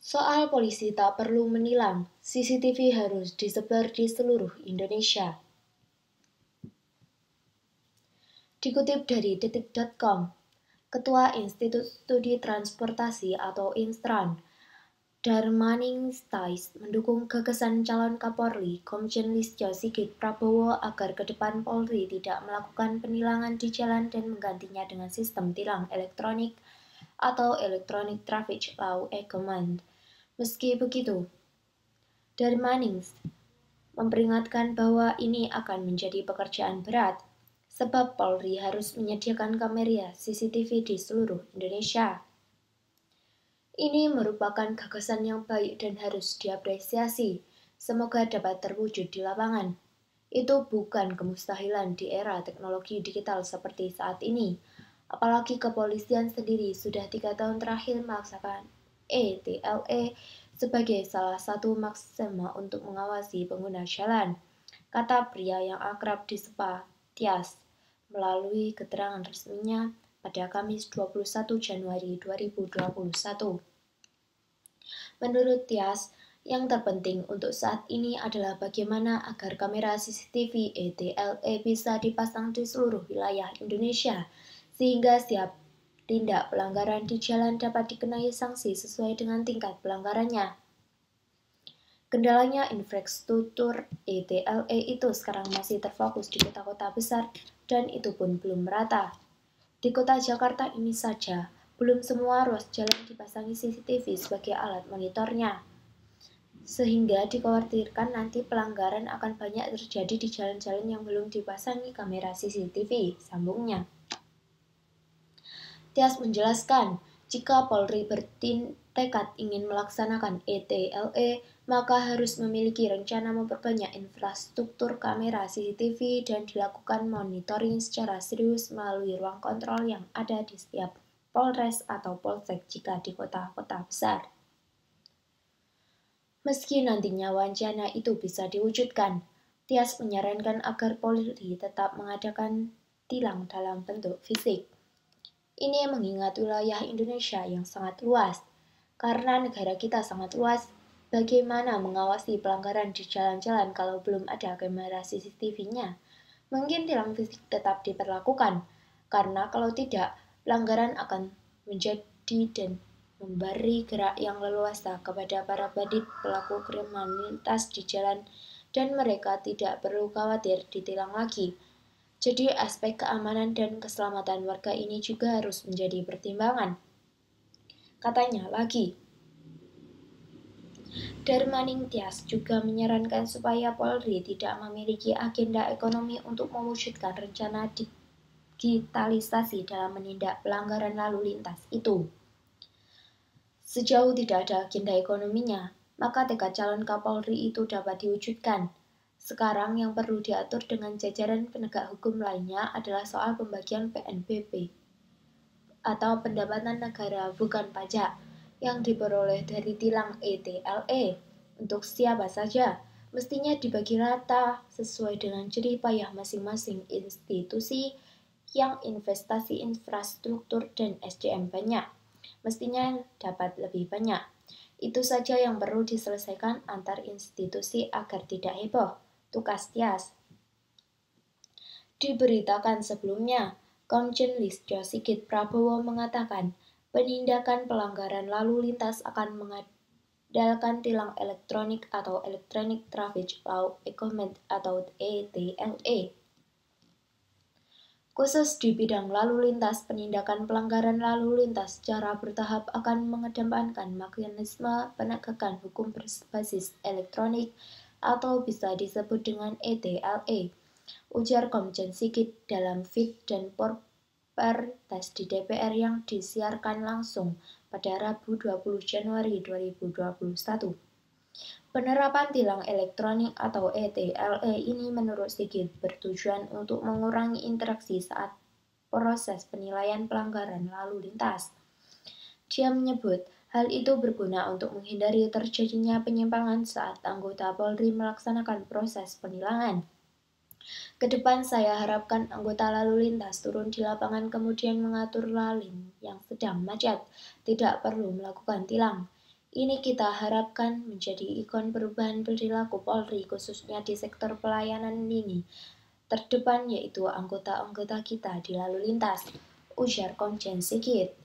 Soal polisi tak perlu menilang, CCTV harus disebar di seluruh Indonesia. Dikutip dari detik.com, Ketua Institut Studi Transportasi atau Instran, Darmaning Stais mendukung gagasan calon Kapolri Komjen Listio Sigit Prabowo agar ke depan Polri tidak melakukan penilangan di jalan dan menggantinya dengan sistem tilang elektronik atau Electronic Traffic Law (ECOMAND). Meski begitu, Darmaning memperingatkan bahwa ini akan menjadi pekerjaan berat, sebab Polri harus menyediakan kamera CCTV di seluruh Indonesia. Ini merupakan gagasan yang baik dan harus diapresiasi. Semoga dapat terwujud di lapangan. Itu bukan kemustahilan di era teknologi digital seperti saat ini. Apalagi kepolisian sendiri sudah 3 tahun terakhir melaksanakan ETLE sebagai salah satu maksima untuk mengawasi pengguna jalan, kata pria yang akrab disapa Tias melalui keterangan resminya pada Kamis 21 Januari 2021. Menurut Tias, yang terpenting untuk saat ini adalah bagaimana agar kamera CCTV ETLE bisa dipasang di seluruh wilayah Indonesia, sehingga setiap tindak pelanggaran di jalan dapat dikenai sanksi sesuai dengan tingkat pelanggarannya. Kendalanya infrastruktur ETLE itu sekarang masih terfokus di kota-kota besar dan itu pun belum merata. Di kota Jakarta ini saja, belum semua ruas jalan dipasangi CCTV sebagai alat monitornya. Sehingga dikhawatirkan nanti pelanggaran akan banyak terjadi di jalan-jalan yang belum dipasangi kamera CCTV, sambungnya. Tias menjelaskan, jika Polri bertekad ingin melaksanakan ETLE, maka harus memiliki rencana memperbanyak infrastruktur kamera CCTV dan dilakukan monitoring secara serius melalui ruang kontrol yang ada di setiap Polres atau Polsek jika di kota-kota besar. Meski nantinya wacana itu bisa diwujudkan, Tias menyarankan agar Polri tetap mengadakan tilang dalam bentuk fisik. Ini mengingat wilayah Indonesia yang sangat luas. Karena negara kita sangat luas, bagaimana mengawasi pelanggaran di jalan-jalan kalau belum ada kamera CCTV-nya? Mungkin tilang fisik tetap diperlakukan, karena kalau tidak, pelanggaran akan menjadi dan memberi gerak yang leluasa kepada para bandit pelaku kriminalitas di jalan dan mereka tidak perlu khawatir ditilang lagi. Jadi aspek keamanan dan keselamatan warga ini juga harus menjadi pertimbangan. Katanya lagi, Darmaning Tias juga menyarankan supaya Polri tidak memiliki agenda ekonomi untuk mewujudkan rencana digitalisasi dalam menindak pelanggaran lalu lintas itu. Sejauh tidak ada agenda ekonominya, maka tekad calon Kapolri itu dapat diwujudkan. Sekarang yang perlu diatur dengan jajaran penegak hukum lainnya adalah soal pembagian PNBP atau pendapatan negara bukan pajak yang diperoleh dari tilang ETLE. Untuk siapa saja, mestinya dibagi rata sesuai dengan jerih payah masing-masing institusi yang investasi infrastruktur dan SDM banyak. Mestinya dapat lebih banyak. Itu saja yang perlu diselesaikan antar institusi agar tidak heboh, tukas Tias. Diberitakan sebelumnya, Komjen Listio Sigit Prabowo mengatakan penindakan pelanggaran lalu lintas akan mengandalkan tilang elektronik atau Electronic Traffic Law (ECOMAND) atau ETLE. Khusus di bidang lalu lintas, penindakan pelanggaran lalu lintas secara bertahap akan mengedepankan mekanisme penegakan hukum berbasis elektronik atau bisa disebut dengan ETLE, ujar Komjen Sigit dalam Fit dan Proper Test di DPR yang disiarkan langsung pada Rabu 20 Januari 2021. Penerapan tilang elektronik atau ETLE ini menurut Sigit bertujuan untuk mengurangi interaksi saat proses penilaian pelanggaran lalu lintas. Dia menyebut hal itu berguna untuk menghindari terjadinya penyimpangan saat anggota Polri melaksanakan proses penilangan. Kedepan saya harapkan anggota lalu lintas turun di lapangan kemudian mengatur lalin yang sedang macet, tidak perlu melakukan tilang. Ini kita harapkan menjadi ikon perubahan perilaku Polri khususnya di sektor pelayanan ini. Terdepan yaitu anggota-anggota kita di lalu lintas, ujar Komjen Sigit.